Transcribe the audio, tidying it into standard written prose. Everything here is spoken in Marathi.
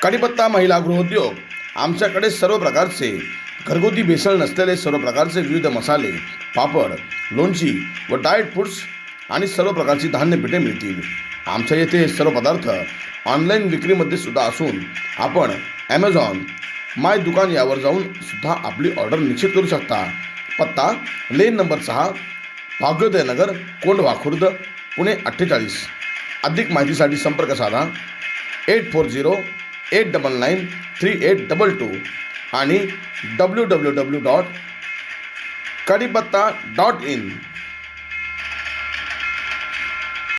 कढीपत्ता महिला गृहोद्योग आमच्याकडे सर्व प्रकारचे घरगुती भेसळ नसलेले सर्व प्रकारचे विविध मसाले, पापड, लोणची व डाएट फूड्स आणि सर्व प्रकारची धान्यपीठे मिळतील. आमच्या येथे सर्व पदार्थ ऑनलाईन विक्रीमध्ये सुद्धा असून आपण ॲमेझॉन, माय दुकान यावर जाऊन सुद्धा आपली ऑर्डर निश्चित करू शकता. पत्ता लेन नंबर 6, भाग्योदय नगर, कोंढवा खुर्द, पुणे 48. अधिक माहितीसाठी संपर्क साधा 8408993822 आणि www.kadipatta.in.